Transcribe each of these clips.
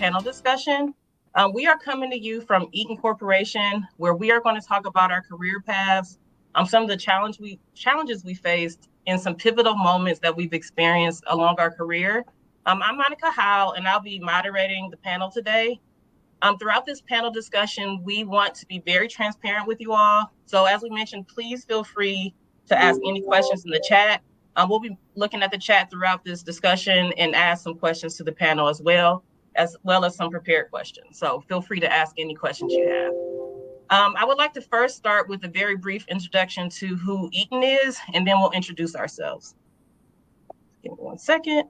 panel discussion. We are coming to you from Eaton Corporation, where we are going to talk about our career paths, some of the challenges we faced, and some pivotal moments that we've experienced along our career. I'm Monica Howell, and I'll be moderating the panel today. Throughout this panel discussion, we want to be very transparent with you all. So as we mentioned, please feel free to ask any questions in the chat. We'll be looking at the chat throughout this discussion and ask some questions to the panel as well as some prepared questions. So feel free to ask any questions you have. I would like to first start with a very brief introduction to who Eaton is, and then we'll introduce ourselves. Give me 1 second.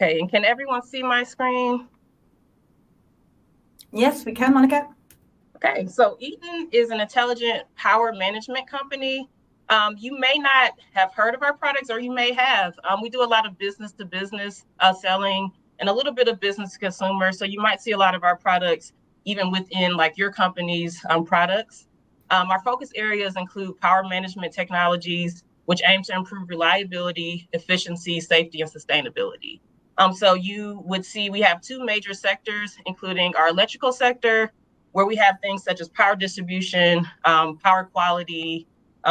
Okay, and can everyone see my screen? Yes, we can, Monica. Okay, so Eaton is an intelligent power management company. You may not have heard of our products, or you may have. We do a lot of business-to-business selling and a little bit of business-to-consumer. So you might see a lot of our products even within like your company's products. Our focus areas include power management technologies, which aim to improve reliability, efficiency, safety, and sustainability. So you would see we have two major sectors, including our electrical sector, where we have things such as power distribution, power quality,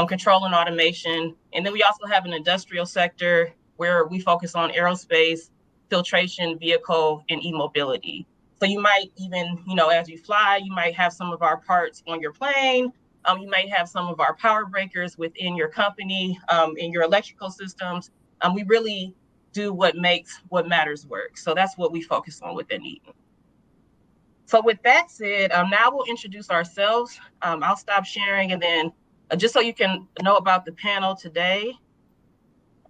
control and automation. And then we also have an industrial sector where we focus on aerospace, filtration, vehicle, and e-mobility. So you might even, as you fly, you might have some of our parts on your plane. You might have some of our power breakers within your company, in your electrical systems. We really do what makes what matters work. So that's what we focus on within Eaton. So with that said, now we'll introduce ourselves. I'll stop sharing, and then just so you can know about the panel today,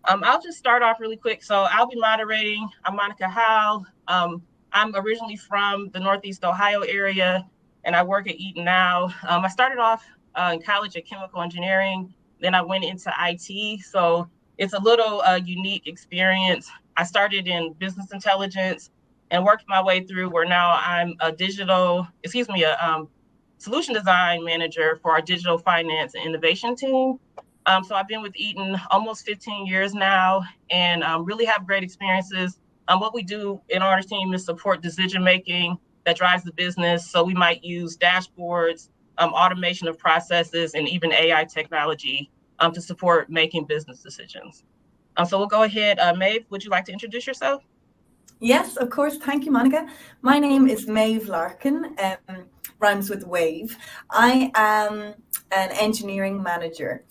I'll just start off really quick. So I'll be moderating. I'm Monica Howell. I'm originally from the Northeast Ohio area, and I work at Eaton now. I started off in college at chemical engineering, then I went into IT. So it's a little unique experience. I started in business intelligence and worked my way through where now I'm a solution design manager for our digital finance and innovation team. So I've been with Eaton almost 15 years now, and really have great experiences. What we do in our team is support decision-making that drives the business. So we might use dashboards, automation of processes, and even AI technology to support making business decisions. So we'll go ahead. Maebh, would you like to introduce yourself? Yes, of course. Thank you, Monica. My name is Maebh Larkin, rhymes with wave. I am an engineering manager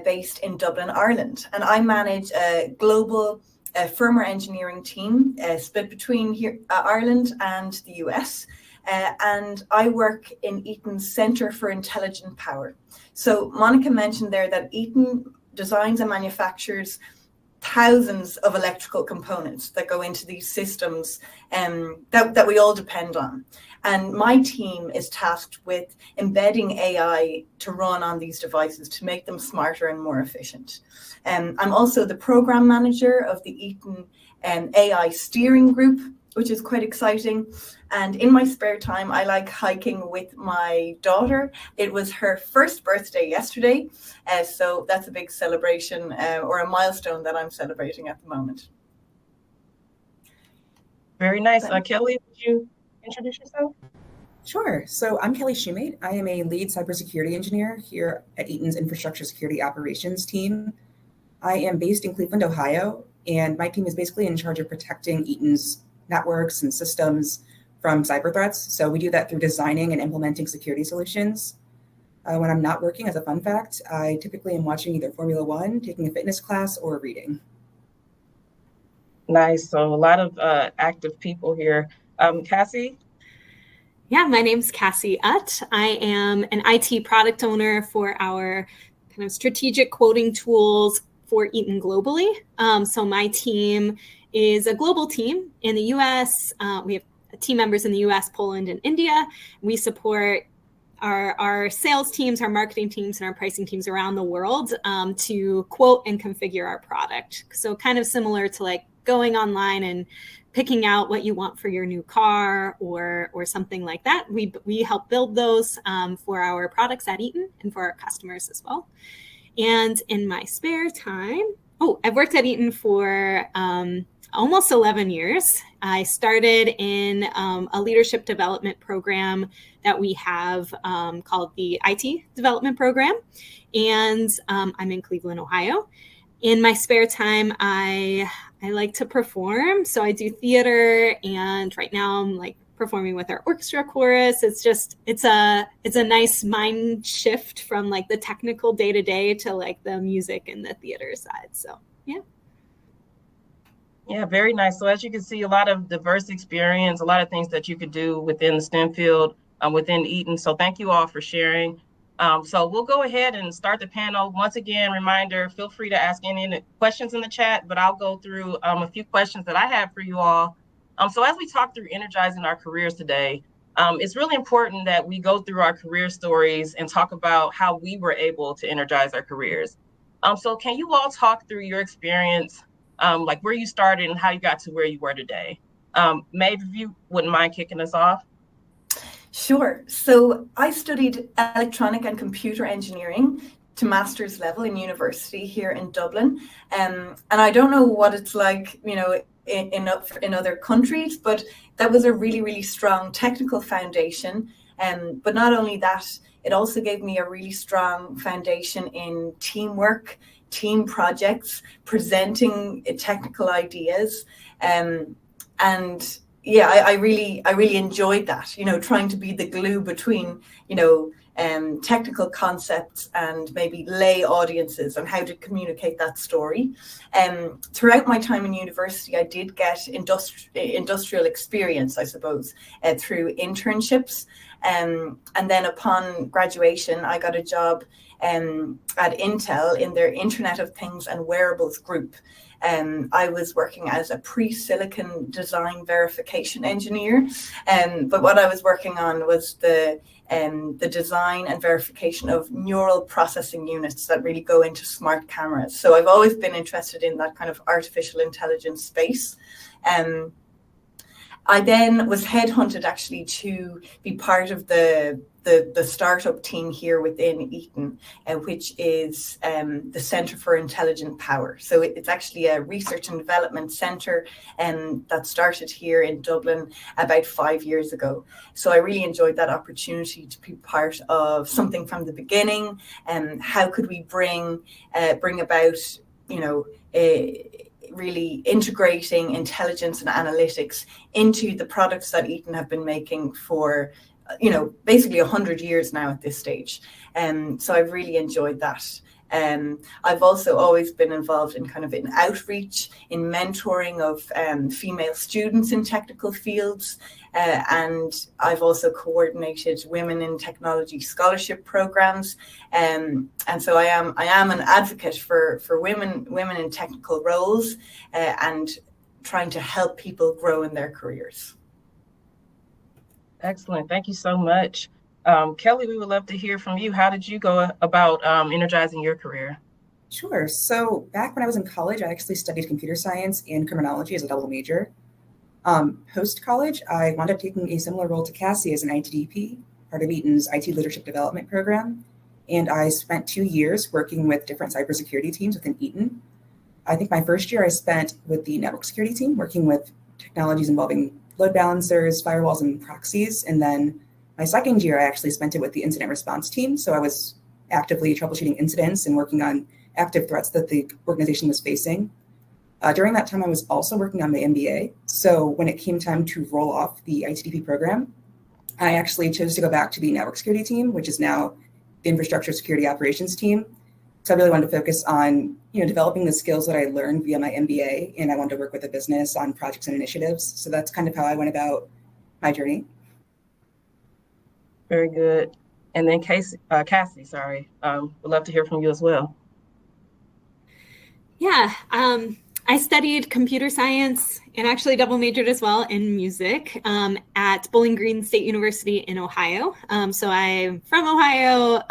based in Dublin, Ireland, and I manage a global firmware engineering team split between here, Ireland and the US. And I work in Eaton's Centre for Intelligent Power. So Monica mentioned there that Eaton designs and manufactures thousands of electrical components that go into these systems that we all depend on. And my team is tasked with embedding AI to run on these devices to make them smarter and more efficient. I'm also the program manager of the Eaton AI steering group, which is quite exciting. And in my spare time, I like hiking with my daughter. It was her first birthday yesterday. So that's a big celebration or a milestone that I'm celebrating at the moment. Very nice. Kelli, would you introduce yourself? Sure. So I'm Kelli Shumate. I am a lead cybersecurity engineer here at Eaton's Infrastructure Security Operations team. I am based in Cleveland, Ohio, and my team is basically in charge of protecting Eaton's networks and systems from cyber threats. So we do that through designing and implementing security solutions. When I'm not working, as a fun fact, I typically am watching either Formula One, taking a fitness class, or reading. Nice. So a lot of active people here. Cassie? Yeah, my name's Cassie Utt. I am an IT product owner for our kind of strategic quoting tools for Eaton globally. So my team is a global team in the US. We have team members in the US, Poland, and India. We support our sales teams, our marketing teams, and our pricing teams around the world to quote and configure our product. So kind of similar to like going online and picking out what you want for your new car or something like that. We help build those for our products at Eaton and for our customers as well. And in my spare time, I've worked at Eaton for almost 11 years. I started in a leadership development program that we have called the IT development program. And I'm in Cleveland, Ohio. In my spare time, I like to perform. So I do theater, and right now I'm like performing with our orchestra chorus. It's a nice mind shift from like the technical day to day to like the music and the theater side. So yeah. Yeah, very nice. So as you can see, a lot of diverse experience, a lot of things that you could do within the STEM field within Eaton. So thank you all for sharing. So we'll go ahead and start the panel. Once again, reminder, feel free to ask any questions in the chat, but I'll go through a few questions that I have for you all. So as we talk through energizing our careers today, it's really important that we go through our career stories and talk about how we were able to energize our careers. So can you all talk through your experience, like where you started and how you got to where you were today? Maebh, if you wouldn't mind kicking us off. Sure. So I studied electronic and computer engineering to master's level in university here in Dublin. And I don't know what it's like, you know, in other countries, but that was a really, really strong technical foundation. But not only that, it also gave me a really strong foundation in teamwork, team projects, presenting technical ideas. And yeah, I really enjoyed that, you know, trying to be the glue between, you know, technical concepts and maybe lay audiences and how to communicate that story. Throughout my time in university, I did get industrial experience, I suppose, through internships. And then upon graduation, I got a job at Intel in their Internet of Things and Wearables group. I was working as a pre-silicon design verification engineer, but what I was working on was the design and verification of neural processing units that really go into smart cameras. So I've always been interested in that kind of artificial intelligence space. I then was headhunted actually to be part of the startup team here within Eaton, which is the Centre for Intelligent Power. So it's actually a research and development centre that started here in Dublin about 5 years ago. So I really enjoyed that opportunity to be part of something from the beginning. How could we bring about, you know, really integrating intelligence and analytics into the products that Eaton have been making for, you know, basically 100 years now at this stage. So I've really enjoyed that. I've also always been involved in kind of in outreach, in mentoring of female students in technical fields. And I've also coordinated women in technology scholarship programs. And so I am an advocate for women in technical roles and trying to help people grow in their careers. Excellent. Thank you so much. Kelli, we would love to hear from you. How did you go about energizing your career? Sure. So back when I was in college, I actually studied computer science and criminology as a double major. Post-college, I wound up taking a similar role to Cassie as an ITDP, part of Eaton's IT leadership development program. And I spent 2 years working with different cybersecurity teams within Eaton. I think my first year I spent with the network security team, working with technologies involving load balancers, firewalls, and proxies. And then my second year, I actually spent it with the incident response team. So I was actively troubleshooting incidents and working on active threats that the organization was facing. During that time, I was also working on my MBA. So when it came time to roll off the ITDP program, I actually chose to go back to the network security team, which is now the infrastructure security operations team. So I really wanted to focus on, you know, developing the skills that I learned via my MBA, and I wanted to work with the business on projects and initiatives. So that's kind of how I went about my journey. Very good. And then Cassie, would love to hear from you as well. Yeah, I studied computer science and actually double majored as well in music at Bowling Green State University in Ohio. So I'm from Ohio,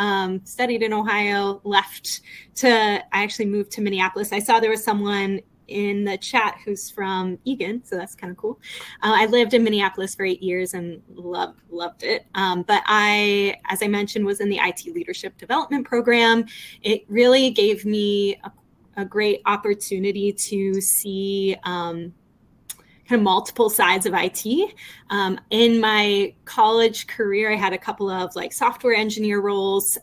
studied in Ohio, I actually moved to Minneapolis. I saw there was someone in the chat who's from Eaton, so that's kind of cool. I lived in Minneapolis for 8 years and loved it. But as I mentioned, was in the IT Leadership Development Program. It really gave me a great opportunity to see kind of multiple sides of IT. In my college career, I had a couple of like software engineer roles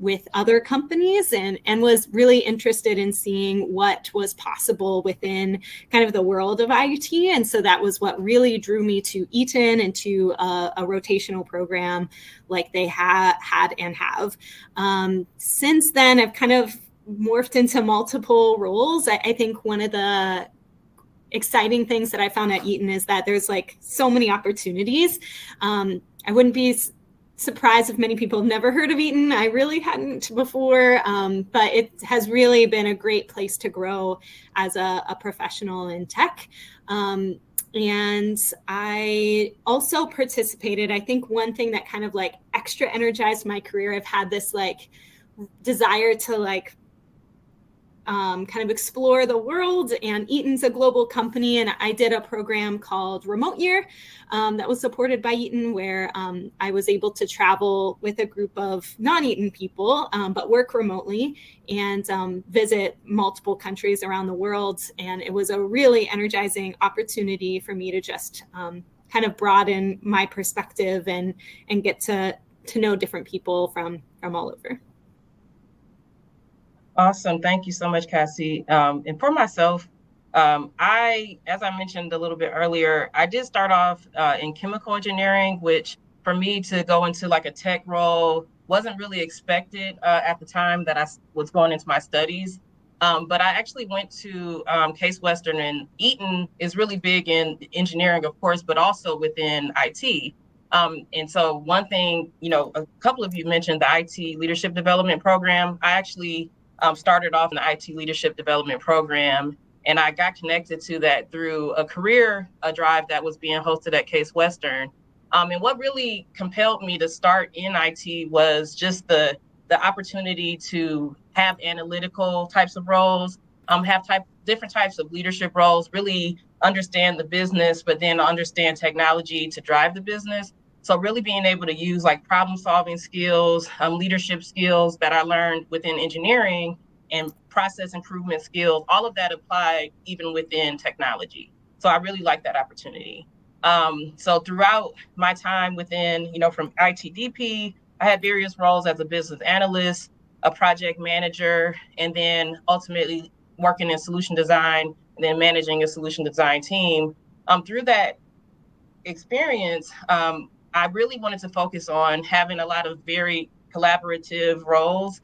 with other companies and was really interested in seeing what was possible within kind of the world of IT. And so that was what really drew me to Eaton and to a rotational program like they had and have. Since then, I've kind of morphed into multiple roles. I think one of the exciting things that I found at Eaton is that there's like so many opportunities. I wouldn't be surprised if many people have never heard of Eaton. I really hadn't before, but it has really been a great place to grow as a professional in tech. And I also participated. I think one thing that kind of like extra energized my career, I've had this like desire to like kind of explore the world, and Eaton's a global company, and I did a program called Remote Year that was supported by Eaton, where I was able to travel with a group of non-Eaton people, but work remotely and visit multiple countries around the world. And it was a really energizing opportunity for me to just kind of broaden my perspective and get to know different people from all over. Awesome. Thank you so much, Cassie. And for myself, as I mentioned a little bit earlier, I did start off in chemical engineering, which for me to go into like a tech role wasn't really expected at the time that I was going into my studies. But I actually went to Case Western, and Eaton is really big in engineering, of course, but also within IT. And so one thing, a couple of you mentioned the IT Leadership Development Program. I actually started off in the IT Leadership Development Program, and I got connected to that through a career drive that was being hosted at Case Western. And what really compelled me to start in IT was just the opportunity to have analytical types of roles, have different types of leadership roles, really understand the business, but then understand technology to drive the business. So really being able to use like problem solving skills, leadership skills that I learned within engineering and process improvement skills, all of that applied even within technology. So I really like that opportunity. So throughout my time within, from ITDP, I had various roles as a business analyst, a project manager, and then ultimately working in solution design, and then managing a solution design team. Through that experience, I really wanted to focus on having a lot of very collaborative roles.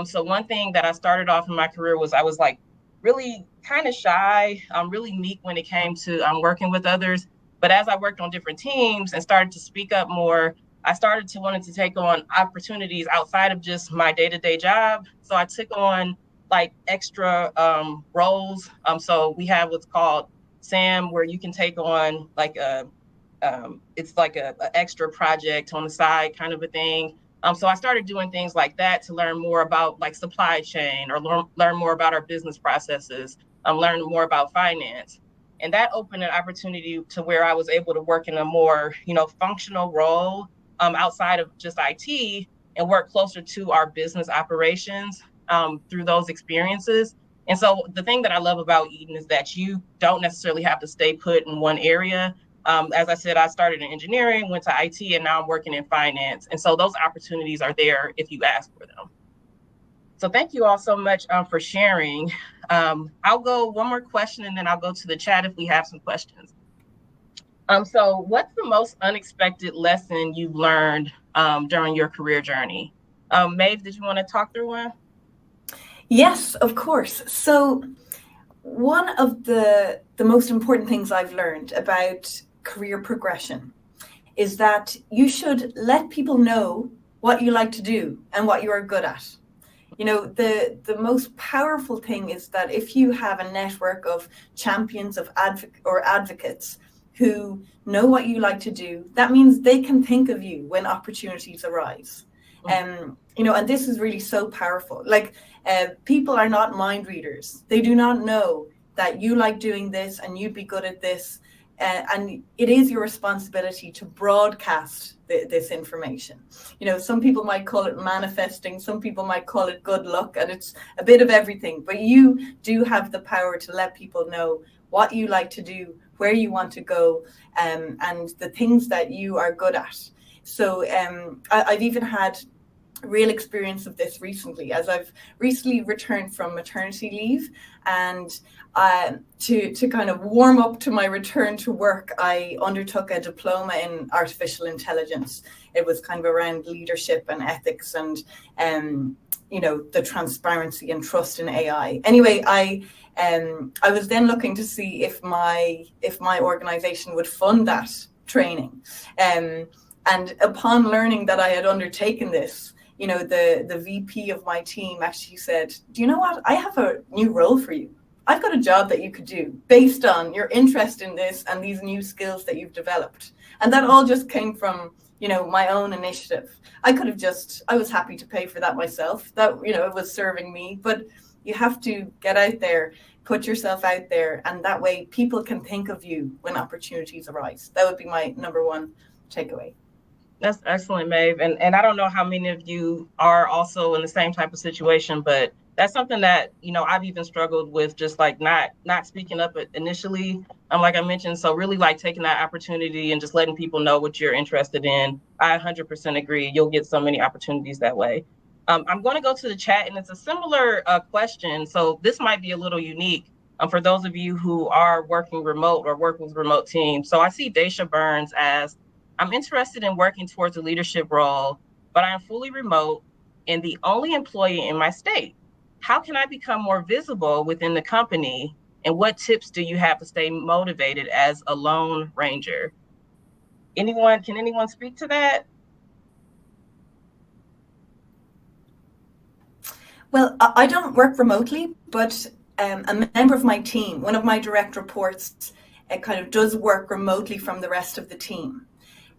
So one thing that I started off in my career was I was like really kind of shy, really meek when it came to working with others. But as I worked on different teams and started to speak up more, I started to wanted to take on opportunities outside of just my day-to-day job. So I took on like extra roles. So we have what's called SAM, where you can take on like it's like a extra project on the side kind of a thing. So I started doing things like that to learn more about like supply chain, or learn more about our business processes, learn more about finance. And that opened an opportunity to where I was able to work in a more, functional role outside of just IT, and work closer to our business operations through those experiences. And so the thing that I love about Eaton is that you don't necessarily have to stay put in one area. As I said, I started in engineering, went to IT, and now I'm working in finance. And so those opportunities are there if you ask for them. So thank you all so much for sharing. I'll go one more question, and then I'll go to the chat if we have some questions. So what's the most unexpected lesson you've learned during your career journey? Maebh, did you want to talk through one? Yes, of course. So one of the most important things I've learned about career progression is that you should let people know what you like to do and what you are good at. The most powerful thing is that if you have a network of champions of advocates who know what you like to do, that means they can think of you when opportunities arise. And this is really so powerful. Like, people are not mind readers. They do not know that you like doing this and you'd be good at this. And it is your responsibility to broadcast this information. Some people might call it manifesting, some people might call it good luck, and it's a bit of everything. But you do have the power to let people know what you like to do, where you want to go, and the things that you are good at. So I've even had real experience of this recently, as I've recently returned from maternity leave, and to kind of warm up to my return to work, I undertook a diploma in artificial intelligence. It was kind of around leadership and ethics and the transparency and trust in AI. Anyway, I was then looking to see if my organization would fund that training, and upon learning that I had undertaken this, the VP of my team actually said, do you know what? I have a new role for you. I've got a job that you could do based on your interest in this and these new skills that you've developed. And that all just came from, my own initiative. I was happy to pay for that myself. That, it was serving me, but you have to get out there, put yourself out there. And that way people can think of you when opportunities arise. That would be my number one takeaway. That's excellent, Maebh. And I don't know how many of you are also in the same type of situation, but that's something that, I've even struggled with, just like not speaking up initially. Like I mentioned, so really like taking that opportunity and just letting people know what you're interested in. I 100% agree. You'll get so many opportunities that way. I'm going to go to the chat, and it's a similar question. So this might be a little unique for those of you who are working remote or work with remote teams. So I see Daisha Burns as, I'm interested in working towards a leadership role, but I am fully remote and the only employee in my state. How can I become more visible within the company? And what tips do you have to stay motivated as a lone ranger? Can anyone speak to that? Well, I don't work remotely, but a member of my team, one of my direct reports, kind of does work remotely from the rest of the team.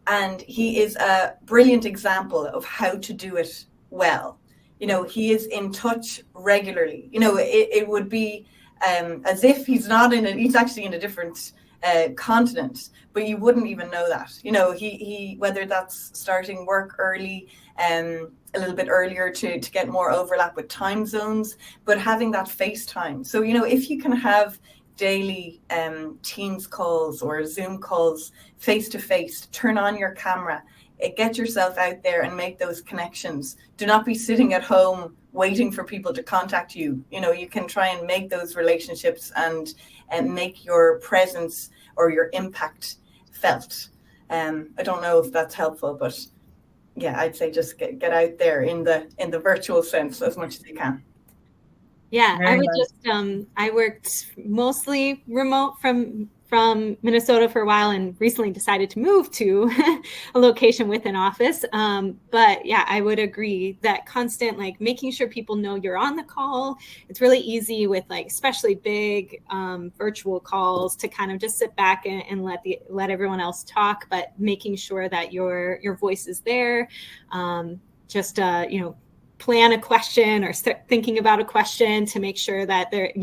And he is a brilliant example of how to do it well. He is in touch regularly. It would be as if he's actually in a different continent, but you wouldn't even know that. He whether that's starting work early, a little bit earlier to get more overlap with time zones, but having that FaceTime. So, if you can have daily Teams calls or Zoom calls face to face, turn on your camera, get yourself out there and make those connections. Do not be sitting at home waiting for people to contact you. You can try and make those relationships and make your presence or your impact felt. I don't know if that's helpful, but yeah, I'd say just get out there in the virtual sense as much as you can. Yeah, Very I would nice. just, I worked mostly remote from Minnesota for a while and recently decided to move to a location with an office. But yeah, I would agree that constant, like making sure people know you're on the call. It's really easy with like, especially big virtual calls to kind of just sit back and let everyone else talk, but making sure that your voice is there. Plan a question or start thinking about a question to make sure that they're,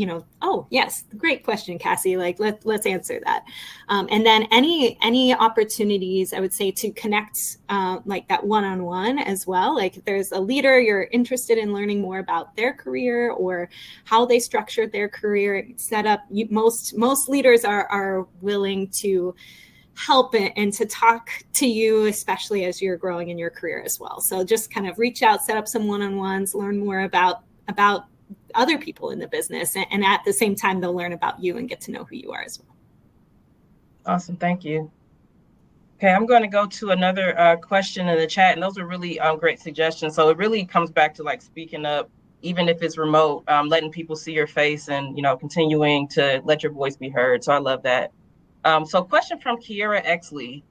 oh yes, great question, Cassie, like let's answer that. And then any opportunities, I would say, to connect like that one-on-one as well. Like if there's a leader you're interested in learning more about their career or how they structured their career setup, most leaders are willing to help and to talk to you, especially as you're growing in your career as well. So just kind of reach out, set up some one-on-ones, learn more about other people in the business. And at the same time, they'll learn about you and get to know who you are as well. Awesome. Thank you. Okay, I'm going to go to another question in the chat. And those are really great suggestions. So it really comes back to like speaking up, even if it's remote, letting people see your face and, continuing to let your voice be heard. So I love that. So question from Kiera Exley.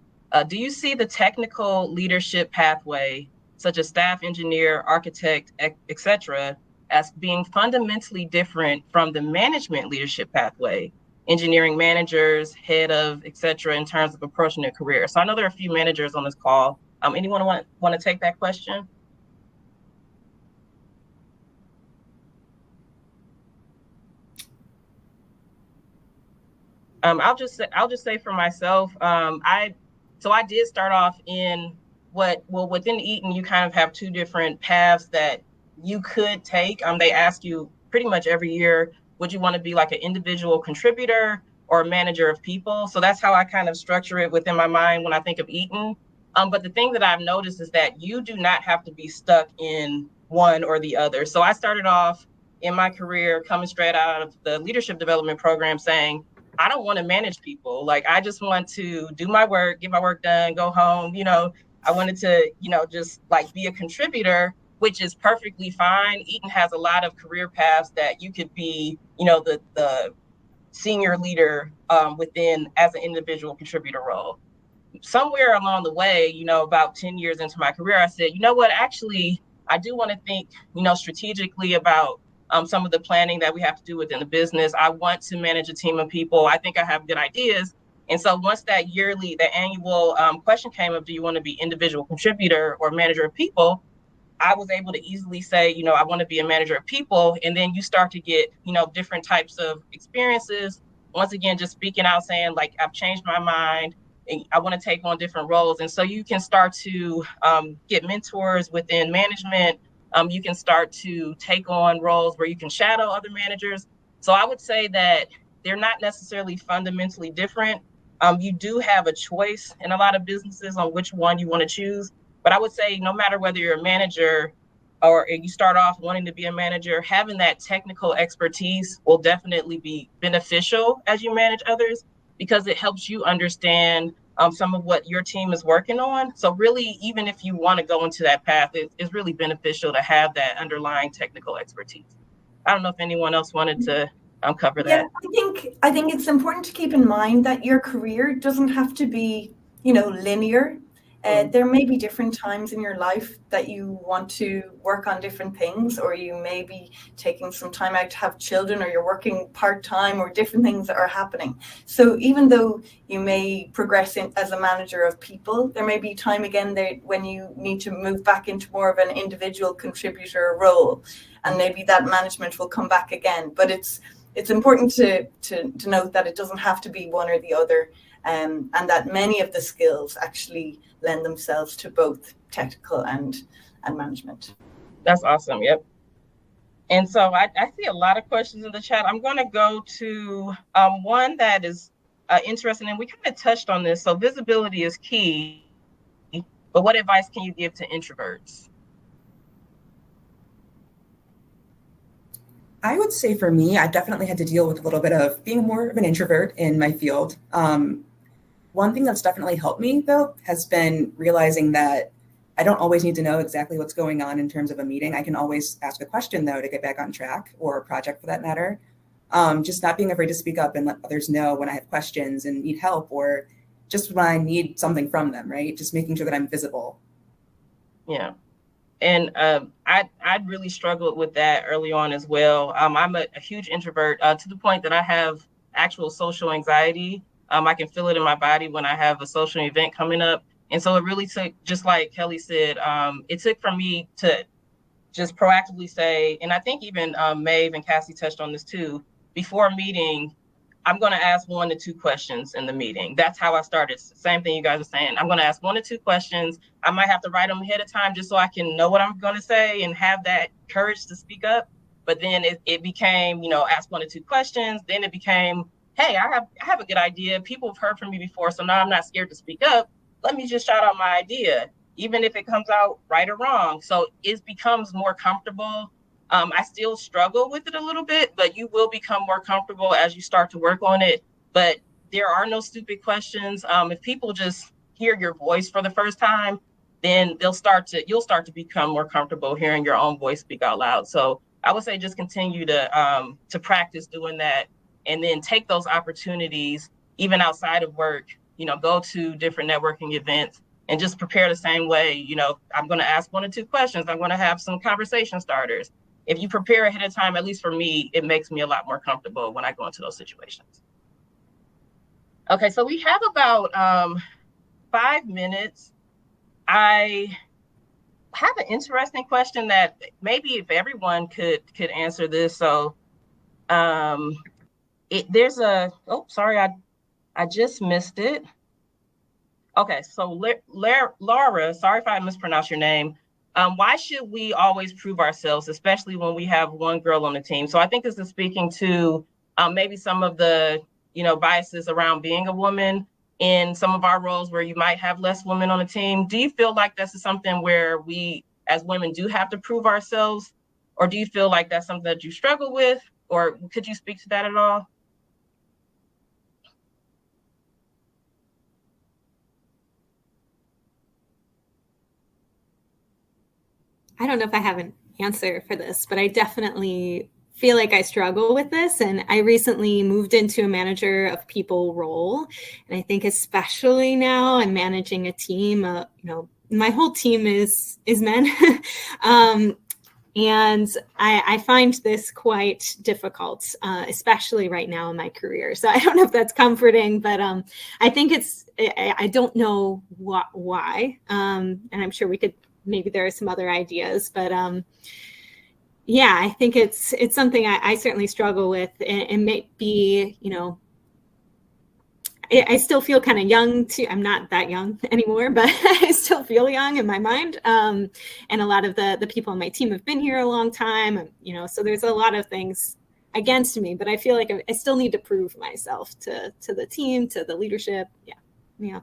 Do you see the technical leadership pathway, such as staff engineer, architect, etc., as being fundamentally different from the management leadership pathway, engineering managers, head of, et cetera, in terms of approaching their career. So I know there are a few managers on this call. Anyone want to take that question? I'll just say for myself, I did start off in within Eaton, you kind of have two different paths that you could take. They ask you pretty much every year, would you want to be like an individual contributor or a manager of people? So that's how I kind of structure it within my mind when I think of Eaton. But the thing that I've noticed is that you do not have to be stuck in one or the other. So I started off in my career coming straight out of the leadership development program saying, I don't want to manage people. Like, I just want to do my work, get my work done, go home. I wanted to, just like be a contributor, which is perfectly fine. Eaton has a lot of career paths that you could be, the senior leader within as an individual contributor role. Somewhere along the way, about 10 years into my career, I said, you know what, actually, I do want to think, strategically about some of the planning that we have to do within the business. I want to manage a team of people. I think I have good ideas. And so once the annual question came up, do you want to be individual contributor or manager of people? I was able to easily say, I want to be a manager of people. And then you start to get, different types of experiences. Once again, just speaking out, saying like, I've changed my mind and I want to take on different roles. And so you can start to get mentors within management. You can start to take on roles where you can shadow other managers. So I would say that they're not necessarily fundamentally different. You do have a choice in a lot of businesses on which one you want to choose. But I would say no matter whether you're a manager or you start off wanting to be a manager, having that technical expertise will definitely be beneficial as you manage others, because it helps you understand some of what your team is working on. So really, even if you want to go into that path, it's really beneficial to have that underlying technical expertise. I don't know if anyone else wanted to cover that. I think it's important to keep in mind that your career doesn't have to be, linear. There may be different times in your life that you want to work on different things, or you may be taking some time out to have children, or you're working part-time, or different things that are happening. So even though you may progress as a manager of people, there may be time again there when you need to move back into more of an individual contributor role, and maybe that management will come back again. But it's important to note that it doesn't have to be one or the other. And that many of the skills actually lend themselves to both technical and management. That's awesome. Yep. And so I see a lot of questions in the chat. I'm going to go to one that is interesting, and we kind of touched on this. So visibility is key, but what advice can you give to introverts? I would say for me, I definitely had to deal with a little bit of being more of an introvert in my field. One thing that's definitely helped me, though, has been realizing that I don't always need to know exactly what's going on in terms of a meeting. I can always ask a question, though, to get back on track, or a project for that matter. Just not being afraid to speak up and let others know when I have questions and need help, or just when I need something from them, right? Just making sure that I'm visible. Yeah. And I'd really struggled with that early on as well. I'm a huge introvert to the point that I have actual social anxiety. I can feel it in my body when I have a social event coming up. And so it really took, just like Kelli said, it took for me to just proactively say, and I think even Maebh and Cassie touched on this too, before a meeting, I'm going to ask 1 to 2 questions in the meeting. That's how I started. Same thing you guys are saying. I'm going to ask 1 to 2 questions. I might have to write them ahead of time just so I can know what I'm going to say and have that courage to speak up. But then it became, ask 1 to 2 questions. Then it became, hey, I have a good idea. People have heard from me before, so now I'm not scared to speak up. Let me just shout out my idea, even if it comes out right or wrong. So it becomes more comfortable. I still struggle with it a little bit, but you will become more comfortable as you start to work on it. But there are no stupid questions. If people just hear your voice for the first time, then you'll start to become more comfortable hearing your own voice speak out loud. So I would say just continue to practice doing that, and then take those opportunities even outside of work. Go to different networking events and just prepare the same way. I'm going to ask 1 or 2 questions. I'm going to have some conversation starters. if you prepare ahead of time, at least for me, it makes me a lot more comfortable when I go into those situations. Okay, so we have about 5 minutes. I have an interesting question that maybe if everyone could answer this. So there's a, oh, sorry, I just missed it. Okay, so Laura, sorry if I mispronounced your name. Why should we always prove ourselves, especially when we have one girl on the team? So I think this is speaking to maybe some of the, biases around being a woman in some of our roles where you might have less women on the team. Do you feel like this is something where we as women do have to prove ourselves? Or do you feel like that's something that you struggle with? Or could you speak to that at all? I don't know if I have an answer for this, but I definitely feel like I struggle with this. And I recently moved into a manager of people role. And I think especially now I'm managing a team, my whole team is men. And I find this quite difficult, especially right now in my career. So I don't know if that's comforting, but I think I don't know why. And I'm sure maybe there are some other ideas, but yeah, I think it's something I certainly struggle with, and may be, I still feel kind of young too. I'm not that young anymore, but I still feel young in my mind. And a lot of the people on my team have been here a long time, so there's a lot of things against me, but I feel like I still need to prove myself to the team, to the leadership. Yeah.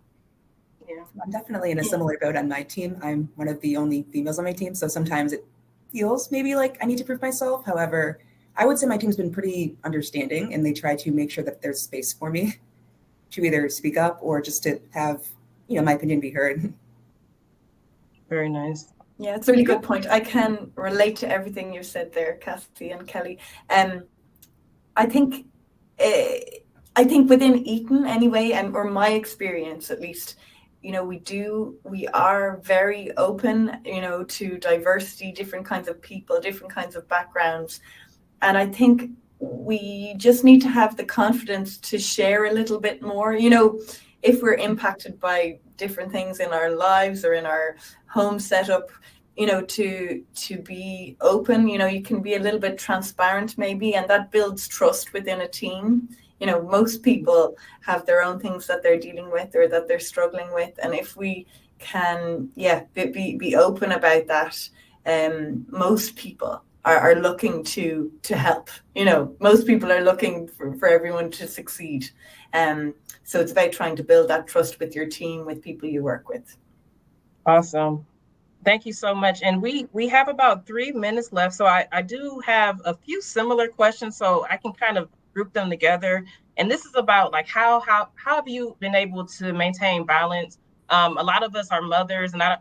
I'm definitely in a similar boat on my team. I'm one of the only females on my team, so sometimes it feels maybe like I need to prove myself. However, I would say my team's been pretty understanding, and they try to make sure that there's space for me to either speak up or just to have, my opinion be heard. Very nice. Yeah, it's a really good point. I can relate to everything you said there, Cassie and Kelly. I think within Eaton anyway, or my experience at least, we are very open, to diversity, different kinds of people, different kinds of backgrounds. And I think we just need to have the confidence to share a little bit more, if we're impacted by different things in our lives or in our home setup, to be open, you can be a little bit transparent maybe, and that builds trust within a team. Most people have their own things that they're dealing with or that they're struggling with. And if we can, be open about that, most people are looking to help. Most people are looking for everyone to succeed. So it's about trying to build that trust with your team, with people you work with. Awesome. Thank you so much. And we have about 3 minutes left. So I do have a few similar questions, so I can kind of group them together. And this is about like how have you been able to maintain balance? A lot of us are mothers, and I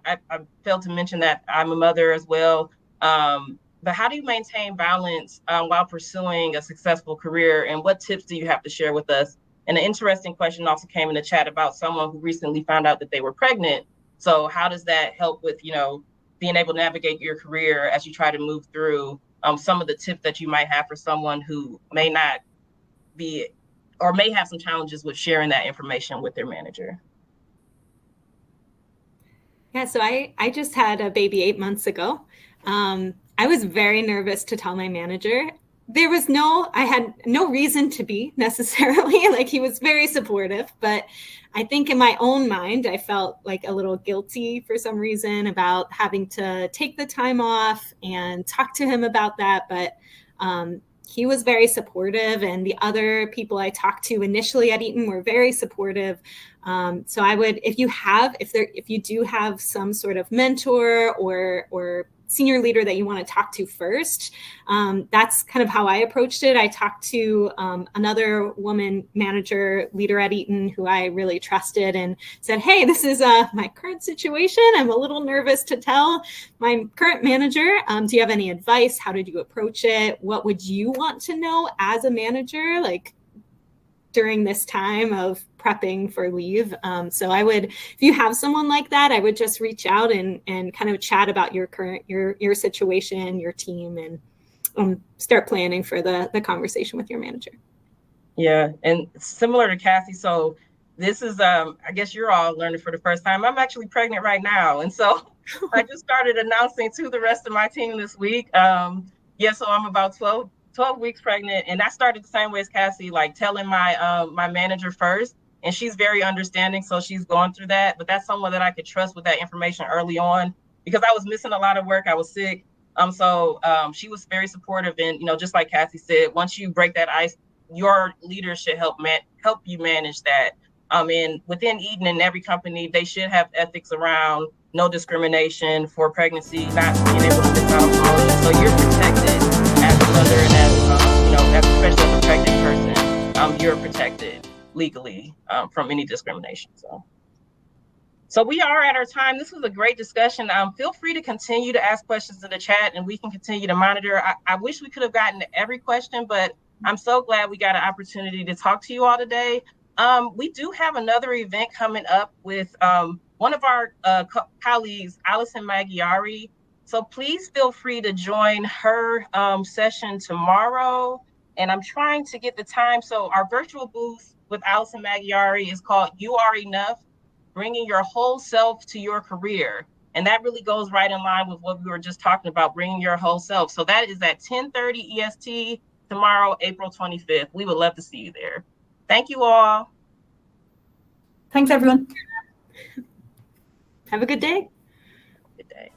failed to mention that I'm a mother as well. But how do you maintain balance while pursuing a successful career? And what tips do you have to share with us? And an interesting question also came in the chat about someone who recently found out that they were pregnant. So how does that help with, being able to navigate your career as you try to move through some of the tips that you might have for someone who may not be, or may have some challenges with sharing that information with their manager? Yeah, so I just had a baby 8 months ago. I was very nervous to tell my manager. I had no reason to be necessarily, like he was very supportive, but I think in my own mind, I felt like a little guilty for some reason about having to take the time off and talk to him about that. But he was very supportive, and the other people I talked to initially at Eaton were very supportive. So I would, if you do have some sort of mentor or senior leader that you want to talk to first, that's kind of how I approached it. I talked to another woman manager leader at Eaton who I really trusted and said, hey, this is my current situation. I'm a little nervous to tell my current manager. Do you have any advice? How did you approach it? What would you want to know as a manager, like during this time of prepping for leave? So I would, if you have someone like that, I would just reach out and kind of chat about your current, your situation, your team, and start planning for the conversation with your manager. Yeah, and similar to Cassie, so this is I guess you're all learning for the first time. I'm actually pregnant right now, and so I just started announcing to the rest of my team this week. So I'm about 12 weeks pregnant, and I started the same way as Cassie, like telling my manager first, and she's very understanding, so she's going through that. But that's someone that I could trust with that information early on, because I was missing a lot of work. I was sick. She was very supportive, and just like Cassie said, once you break that ice, your leaders should help you manage that. And within Eaton and every company, they should have ethics around no discrimination for pregnancy, not being able to miss out on promotion. So you're protected as a mother and especially as a pregnant person, you're protected legally from any discrimination. So we are at our time. This was a great discussion. Feel free to continue to ask questions in the chat, and we can continue to monitor. I wish we could have gotten to every question, but I'm so glad we got an opportunity to talk to you all today. We do have another event coming up with one of our colleagues, Allison Maggiari. So please feel free to join her session tomorrow. And I'm trying to get the time. So our virtual booth with Allison Maggiari is called You Are Enough, Bringing Your Whole Self to Your Career. And that really goes right in line with what we were just talking about, bringing your whole self. So that is at 10:30 EST tomorrow, April 25th. We would love to see you there. Thank you all. Thanks, everyone. Have a good day. Good day.